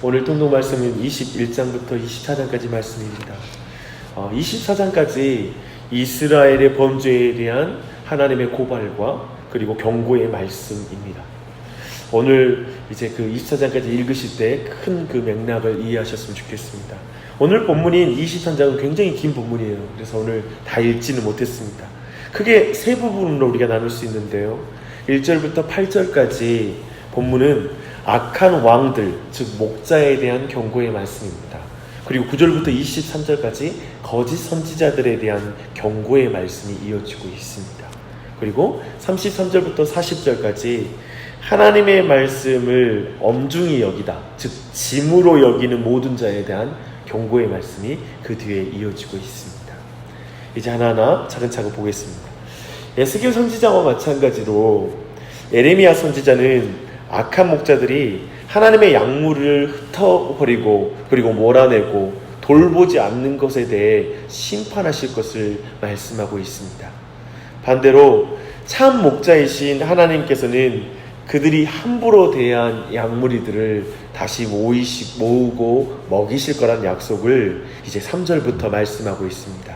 오늘 통독 말씀은 21장부터 24장까지 말씀입니다. 24장까지 이스라엘의 범죄에 대한 하나님의 고발과 그리고 경고의 말씀입니다. 오늘 이제 그 24장까지 읽으실 때 큰 그 맥락을 이해하셨으면 좋겠습니다. 오늘 본문인 23장은 굉장히 긴 본문이에요. 그래서 오늘 다 읽지는 못했습니다. 크게 세 부분으로 우리가 나눌 수 있는데요. 1절부터 8절까지 본문은 악한 왕들, 즉 목자에 대한 경고의 말씀입니다. 그리고 9절부터 23절까지 거짓 선지자들에 대한 경고의 말씀이 이어지고 있습니다. 그리고 33절부터 40절까지 하나님의 말씀을 엄중히 여기다, 즉 짐으로 여기는 모든 자에 대한 경고의 말씀이 그 뒤에 이어지고 있습니다. 이제 하나하나 차근차근 보겠습니다. 에스겔 선지자와 마찬가지로 예레미야 선지자는 악한 목자들이 하나님의 약물을 흩어버리고 그리고 몰아내고 돌보지 않는 것에 대해 심판하실 것을 말씀하고 있습니다. 반대로 참 목자이신 하나님께서는 그들이 함부로 대한 약물이들을 다시 모으고 먹이실 거란 약속을 이제 3절부터 말씀하고 있습니다.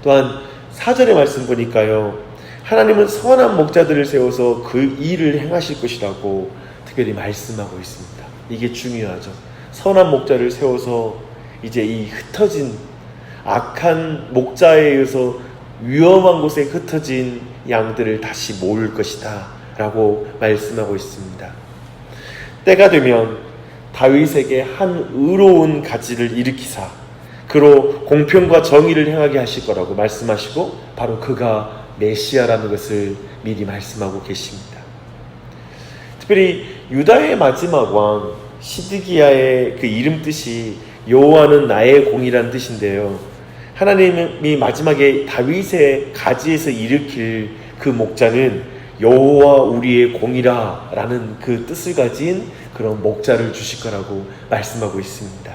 또한 4절의 말씀 보니까요, 하나님은 선한 목자들을 세워서 그 일을 행하실 것이라고 특별히 말씀하고 있습니다. 이게 중요하죠. 선한 목자를 세워서 이제 이 흩어진 악한 목자에 의해서 위험한 곳에 흩어진 양들을 다시 모을 것이다 라고 말씀하고 있습니다. 때가 되면 다윗에게 한 의로운 가지를 일으키사 그로 공평과 정의를 행하게 하실 거라고 말씀하시고 바로 그가 메시아라는 것을 미리 말씀하고 계십니다. 특별히 유다의 마지막 왕 시드기야의 그 이름 뜻이 여호와는 나의 공이라는 뜻인데요. 하나님이 마지막에 다윗의 가지에서 일으킬 그 목자는 여호와 우리의 공이라 라는 그 뜻을 가진 그런 목자를 주실 거라고 말씀하고 있습니다.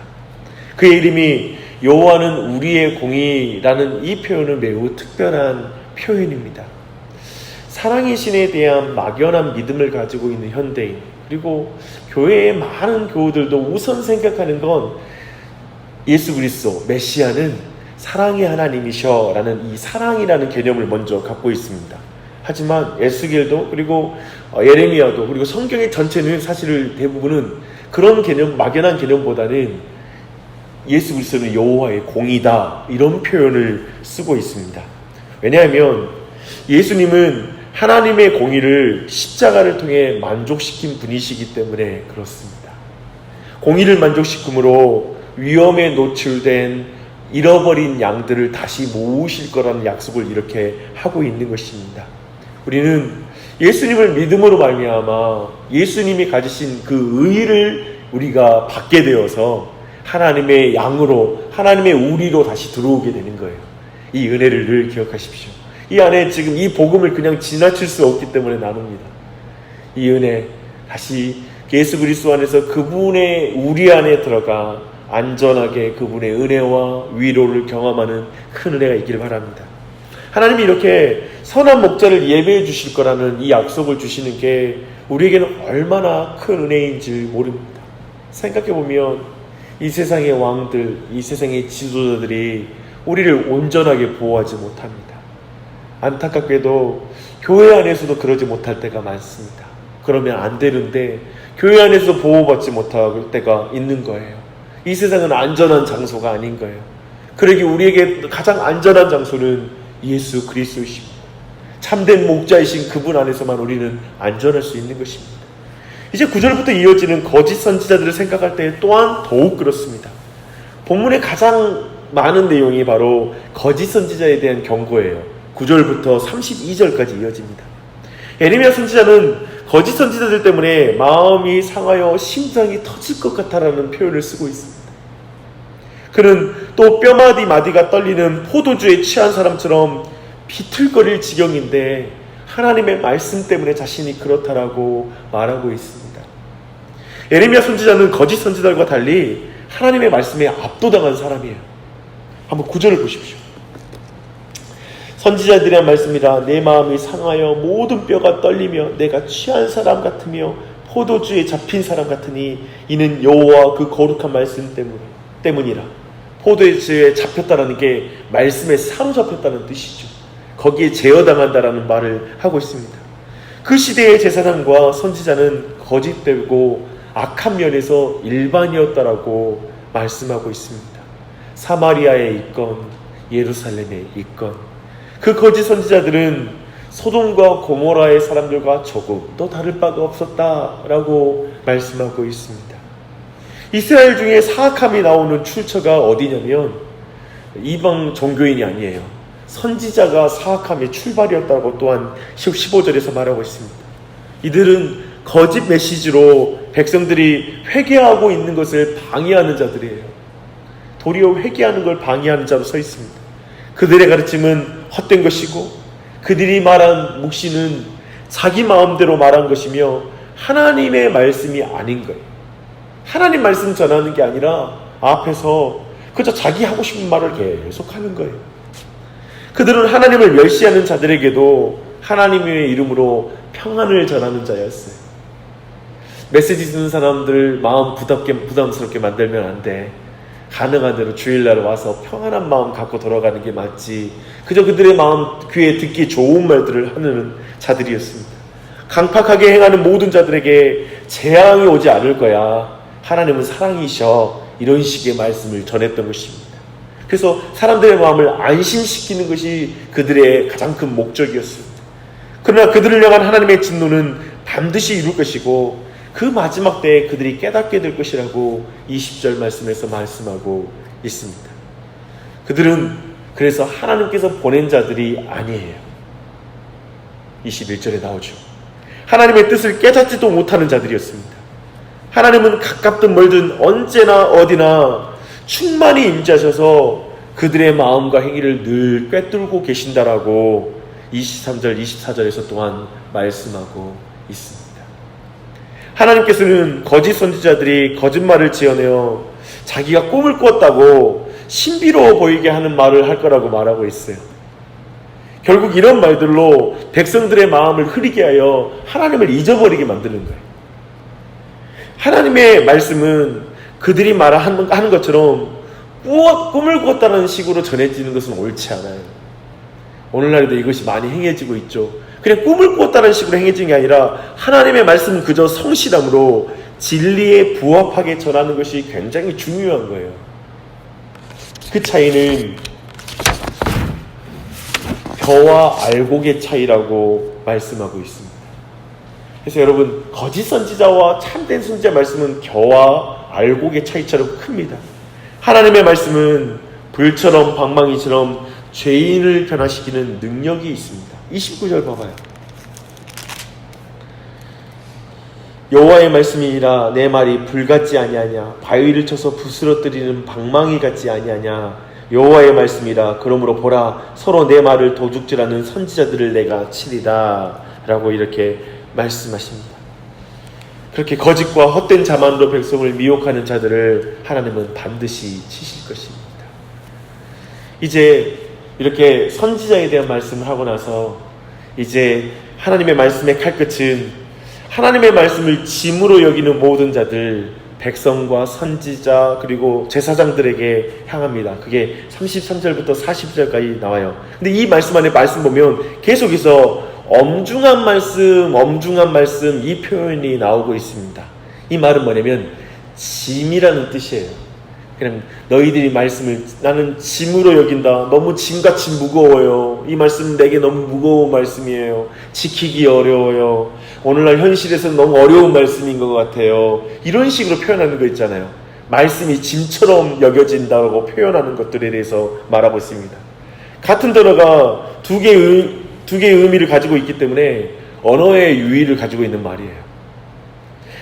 그의 이름이 여호와는 우리의 공이라는 이 표현은 매우 특별한 표현입니다. 사랑의 신에 대한 막연한 믿음을 가지고 있는 현대인, 그리고 교회의 많은 교우들도 우선 생각하는 건 예수 그리스도 메시아는 사랑의 하나님이셔 라는 이 사랑이라는 개념을 먼저 갖고 있습니다. 하지만 에스겔도 그리고 예레미야도 그리고 성경의 전체는 사실 대부분은 그런 개념, 막연한 개념보다는 예수 그리스도는 여호와의 공이다 이런 표현을 쓰고 있습니다. 왜냐하면 예수님은 하나님의 공의를 십자가를 통해 만족시킨 분이시기 때문에 그렇습니다. 공의를 만족시킴으로 위험에 노출된 잃어버린 양들을 다시 모으실 거라는 약속을 이렇게 하고 있는 것입니다. 우리는 예수님을 믿음으로 말미암아 예수님이 가지신 그 의를 우리가 받게 되어서 하나님의 양으로, 하나님의 우리로 다시 들어오게 되는 거예요. 이 은혜를 늘 기억하십시오. 이 안에 지금 이 복음을 그냥 지나칠 수 없기 때문에 나눕니다. 이 은혜, 다시 예수 그리스도 안에서 그분의 우리 안에 들어가 안전하게 그분의 은혜와 위로를 경험하는 큰 은혜가 있기를 바랍니다. 하나님이 이렇게 선한 목자를 예배해 주실 거라는 이 약속을 주시는 게 우리에게는 얼마나 큰 은혜인지 모릅니다. 생각해보면 이 세상의 왕들, 이 세상의 지도자들이 우리를 온전하게 보호하지 못합니다. 안타깝게도 교회 안에서도 그러지 못할 때가 많습니다. 그러면 안 되는데 교회 안에서 보호받지 못할 때가 있는 거예요. 이 세상은 안전한 장소가 아닌 거예요. 그러기 우리에게 가장 안전한 장소는 예수 그리스도이십니다. 참된 목자이신 그분 안에서만 우리는 안전할 수 있는 것입니다. 이제 9절부터 이어지는 거짓 선지자들을 생각할 때 또한 더욱 그렇습니다. 본문의 가장 많은 내용이 바로 거짓 선지자에 대한 경고예요. 9절부터 32절까지 이어집니다. 예레미야 선지자는 거짓 선지자들 때문에 마음이 상하여 심장이 터질 것 같다라는 표현을 쓰고 있습니다. 그는 또 뼈마디 마디가 떨리는 포도주에 취한 사람처럼 비틀거릴 지경인데 하나님의 말씀 때문에 자신이 그렇다라고 말하고 있습니다. 예레미야 선지자는 거짓 선지자들과 달리 하나님의 말씀에 압도당한 사람이에요. 한번 9절을 보십시오. 선지자들의 말씀이라 내 마음이 상하여 모든 뼈가 떨리며 내가 취한 사람 같으며 포도주에 잡힌 사람 같으니 이는 여호와 그 거룩한 말씀 때문이라. 포도주에 잡혔다는 게 말씀에 사로잡혔다는 뜻이죠. 거기에 제어당한다라는 말을 하고 있습니다. 그 시대의 제사장과 선지자는 거짓되고 악한 면에서 일반이었다라고 말씀하고 있습니다. 사마리아에 있건 예루살렘에 있건 그 거짓 선지자들은 소돔과 고모라의 사람들과 조금도 다를 바가 없었다라고 말씀하고 있습니다. 이스라엘 중에 사악함이 나오는 출처가 어디냐면 이방 종교인이 아니에요. 선지자가 사악함의 출발이었다고 또한 15절에서 말하고 있습니다. 이들은 거짓 메시지로 백성들이 회개하고 있는 것을 방해하는 자들이에요. 도리어 회개하는 걸 방해하는 자로 서 있습니다. 그들의 가르침은 헛된 것이고 그들이 말한 묵시는 자기 마음대로 말한 것이며 하나님의 말씀이 아닌 거예요. 하나님 말씀 전하는 게 아니라 앞에서 그저 자기 하고 싶은 말을 계속 하는 거예요. 그들은 하나님을 멸시하는 자들에게도 하나님의 이름으로 평안을 전하는 자였어요. 메시지 듣는 사람들 마음 부담스럽게 만들면 안 돼. 가능한 대로 주일날 와서 평안한 마음 갖고 돌아가는 게 맞지. 그저 그들의 마음 귀에 듣기 좋은 말들을 하는 자들이었습니다. 강팍하게 행하는 모든 자들에게 재앙이 오지 않을 거야. 하나님은 사랑이셔. 이런 식의 말씀을 전했던 것입니다. 그래서 사람들의 마음을 안심시키는 것이 그들의 가장 큰 목적이었습니다. 그러나 그들을 향한 하나님의 진노는 반드시 이룰 것이고 그 마지막 때에 그들이 깨닫게 될 것이라고 20절 말씀에서 말씀하고 있습니다. 그들은 그래서 하나님께서 보낸 자들이 아니에요. 21절에 나오죠. 하나님의 뜻을 깨닫지도 못하는 자들이었습니다. 하나님은 가깝든 멀든 언제나 어디나 충만히 임재하셔서 그들의 마음과 행위를 늘 꿰뚫고 계신다라고 23절, 24절에서 또한 말씀하고 있습니다. 하나님께서는 거짓 선지자들이 거짓말을 지어내어 자기가 꿈을 꿨다고 신비로워 보이게 하는 말을 할 거라고 말하고 있어요. 결국 이런 말들로 백성들의 마음을 흐리게 하여 하나님을 잊어버리게 만드는 거예요. 하나님의 말씀은 그들이 말하는 것처럼 꿈을 꿨다는 식으로 전해지는 것은 옳지 않아요. 오늘날에도 이것이 많이 행해지고 있죠. 그냥 꿈을 꿨다는 식으로 행해진 게 아니라 하나님의 말씀은 그저 성실함으로 진리에 부합하게 전하는 것이 굉장히 중요한 거예요. 그 차이는 벼와 알곡의 차이라고 말씀하고 있습니다. 그래서 여러분, 거짓 선지자와 참된 선지자 말씀은 겨와 알곡의 차이처럼 큽니다. 하나님의 말씀은 불처럼 방망이처럼 죄인을 변화시키는 능력이 있습니다. 29절 봐봐요. 여호와의 말씀이니라 내 말이 불같지 아니하냐 바위를 쳐서 부스러뜨리는 방망이 같지 아니하냐 여호와의 말씀이라 그러므로 보라 서로 내 말을 도둑질하는 선지자들을 내가 치리다 라고 이렇게 말씀하십니다. 그렇게 거짓과 헛된 자만으로 백성을 미혹하는 자들을 하나님은 반드시 치실 것입니다. 이제 이렇게 선지자에 대한 말씀을 하고 나서 이제 하나님의 말씀의 칼끝은 하나님의 말씀을 짐으로 여기는 모든 자들, 백성과 선지자 그리고 제사장들에게 향합니다. 그게 33절부터 40절까지 나와요. 근데 이 말씀 안에 말씀 보면 계속해서 엄중한 말씀 이 표현이 나오고 있습니다. 이 말은 뭐냐면 짐이라는 뜻이에요. 그냥 너희들이 말씀을 나는 짐으로 여긴다. 너무 짐같이 무거워요. 이 말씀 내게 너무 무거운 말씀이에요. 지키기 어려워요. 오늘날 현실에서는 너무 어려운 말씀인 것 같아요. 이런 식으로 표현하는 거 있잖아요. 말씀이 짐처럼 여겨진다고 표현하는 것들에 대해서 말하고 있습니다. 같은 단어가 두 개의 의미를 가지고 있기 때문에 언어의 유의를 가지고 있는 말이에요.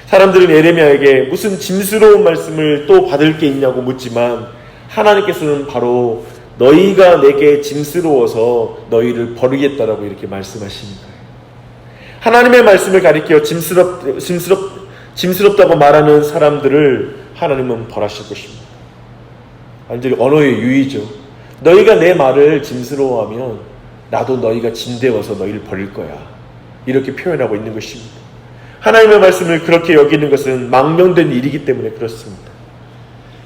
사람들은 예레미야에게 무슨 짐스러운 말씀을 또 받을 게 있냐고 묻지만 하나님께서는 바로 너희가 내게 짐스러워서 너희를 버리겠다라고 이렇게 말씀하시는 거예요. 하나님의 말씀을 가리켜 짐스럽다고 말하는 사람들을 하나님은 벌하실 것입니다. 완전히 언어의 유의죠. 너희가 내 말을 짐스러워하면 나도 너희가 짐되어서 너희를 버릴 거야. 이렇게 표현하고 있는 것입니다. 하나님의 말씀을 그렇게 여기는 것은 망명된 일이기 때문에 그렇습니다.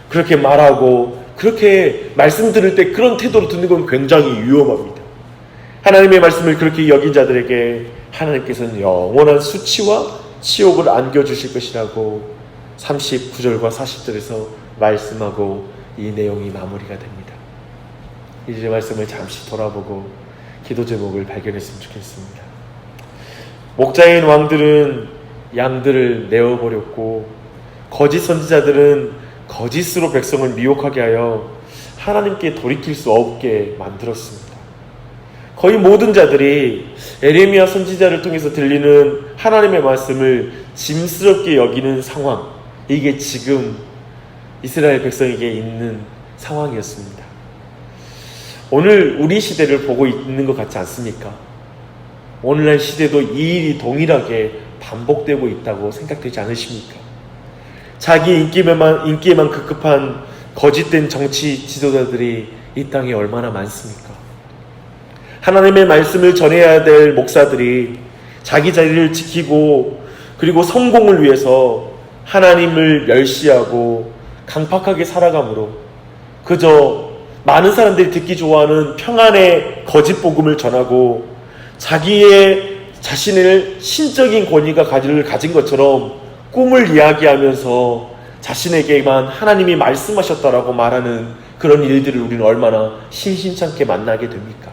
그렇게 말하고 그렇게 말씀 들을 때 그런 태도로 듣는 건 굉장히 위험합니다. 하나님의 말씀을 그렇게 여긴 자들에게 하나님께서는 영원한 수치와 치욕을 안겨주실 것이라고 39절과 40절에서 말씀하고 이 내용이 마무리가 됩니다. 이제 말씀을 잠시 돌아보고 기도 제목을 발견했으면 좋겠습니다. 목자인 왕들은 양들을 내어버렸고 거짓 선지자들은 거짓으로 백성을 미혹하게 하여 하나님께 돌이킬 수 없게 만들었습니다. 거의 모든 자들이 에레미야 선지자를 통해서 들리는 하나님의 말씀을 짐스럽게 여기는 상황, 이게 지금 이스라엘 백성에게 있는 상황이었습니다. 오늘 우리 시대를 보고 있는 것 같지 않습니까? 오늘날 시대도 이 일이 동일하게 반복되고 있다고 생각되지 않으십니까? 자기 인기에만 급급한 거짓된 정치 지도자들이 이 땅에 얼마나 많습니까? 하나님의 말씀을 전해야 될 목사들이 자기 자리를 지키고 그리고 성공을 위해서 하나님을 멸시하고 강팍하게 살아가므로 그저 많은 사람들이 듣기 좋아하는 평안의 거짓 복음을 전하고 자신의 신적인 권위가 가진 것처럼 꿈을 이야기하면서 자신에게만 하나님이 말씀하셨다라고 말하는 그런 일들을 우리는 얼마나 심심찮게 만나게 됩니까?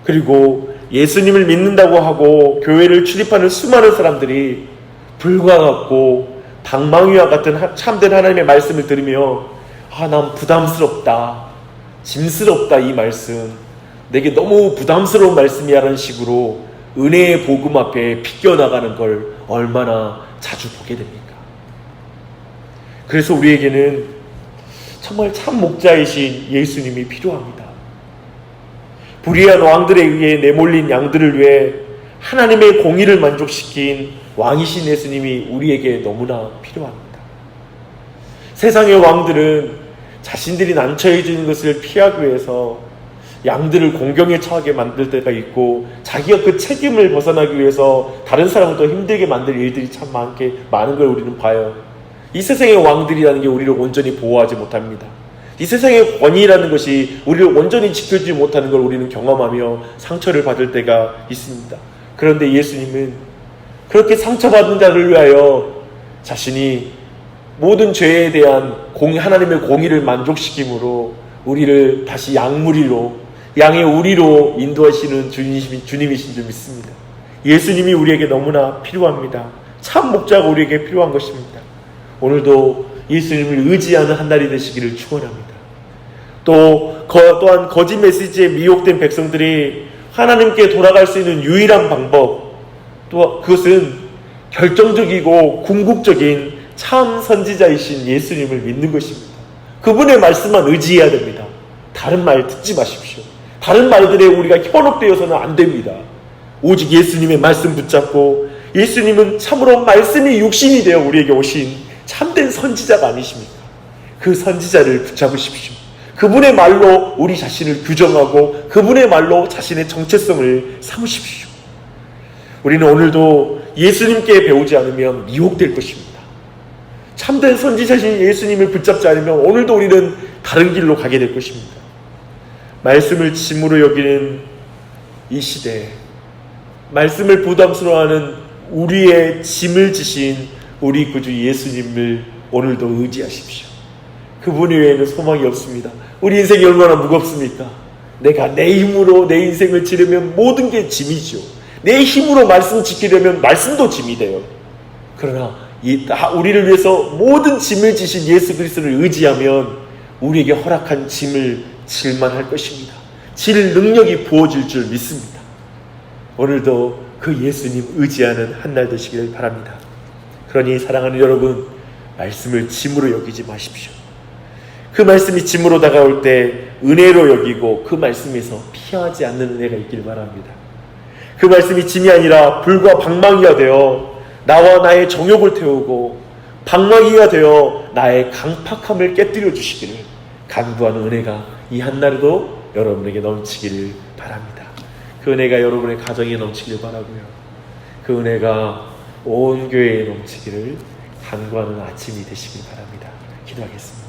그리고 예수님을 믿는다고 하고 교회를 출입하는 수많은 사람들이 불과 같고 방망이와 같은 참된 하나님의 말씀을 들으며 난 부담스럽다, 짐스럽다, 이 말씀 내게 너무 부담스러운 말씀이야 라는 식으로 은혜의 복음 앞에 비껴나가는 걸 얼마나 자주 보게 됩니까? 그래서 우리에게는 정말 참 목자이신 예수님이 필요합니다. 불의한 왕들에 의해 내몰린 양들을 위해 하나님의 공의를 만족시킨 왕이신 예수님이 우리에게 너무나 필요합니다. 세상의 왕들은 자신들이 난처해지는 것을 피하기 위해서 양들을 공경에 처하게 만들 때가 있고 자기가 그 책임을 벗어나기 위해서 다른 사람을 더 힘들게 만들 일들이 참 많은 걸 우리는 봐요. 이 세상의 왕들이라는 게 우리를 온전히 보호하지 못합니다. 이 세상의 권위라는 것이 우리를 온전히 지켜주지 못하는 걸 우리는 경험하며 상처를 받을 때가 있습니다. 그런데 예수님은 그렇게 상처받은 자를 위하여 자신이 모든 죄에 대한 하나님의 공의를 만족시킴으로 우리를 다시 양의 우리로 인도하시는 주님이신 줄 믿습니다. 예수님이 우리에게 너무나 필요합니다. 참 목자가 우리에게 필요한 것입니다. 오늘도 예수님을 의지하는 한 날이 되시기를 축원합니다. 또한 거짓 메시지에 미혹된 백성들이 하나님께 돌아갈 수 있는 유일한 방법, 또 그것은 결정적이고 궁극적인 참 선지자이신 예수님을 믿는 것입니다. 그분의 말씀만 의지해야 됩니다. 다른 말 듣지 마십시오. 다른 말들에 우리가 현혹되어서는 안 됩니다. 오직 예수님의 말씀 붙잡고, 예수님은 참으로 말씀이 육신이 되어 우리에게 오신 참된 선지자가 아니십니까? 그 선지자를 붙잡으십시오. 그분의 말로 우리 자신을 규정하고 그분의 말로 자신의 정체성을 삼으십시오. 우리는 오늘도 예수님께 배우지 않으면 미혹될 것입니다. 참된 선지자신 예수님을 붙잡지 않으면 오늘도 우리는 다른 길로 가게 될 것입니다. 말씀을 짐으로 여기는 이 시대에 말씀을 부담스러워하는 우리의 짐을 지신 우리 구주 예수님을 오늘도 의지하십시오. 그분 외에는 소망이 없습니다. 우리 인생이 얼마나 무겁습니까? 내가 내 힘으로 내 인생을 지르면 모든 게 짐이죠. 내 힘으로 말씀 지키려면 말씀도 짐이 돼요. 그러나 우리를 위해서 모든 짐을 지신 예수 그리스도를 의지하면 우리에게 허락한 짐을 질만 할 것입니다. 질 능력이 부어질 줄 믿습니다. 오늘도 그 예수님 의지하는 한 날 되시기를 바랍니다. 그러니 사랑하는 여러분, 말씀을 짐으로 여기지 마십시오. 그 말씀이 짐으로 다가올 때 은혜로 여기고 그 말씀에서 피하지 않는 은혜가 있길 바랍니다. 그 말씀이 짐이 아니라 불과 방망이가 되어 나와 나의 정욕을 태우고 방망이가 되어 나의 강팍함을 깨뜨려 주시기를 간구하는 은혜가 이 한날에도 여러분에게 넘치기를 바랍니다. 그 은혜가 여러분의 가정에 넘치기를 바라고요. 그 은혜가 온 교회에 넘치기를 간구하는 아침이 되시길 바랍니다. 기도하겠습니다.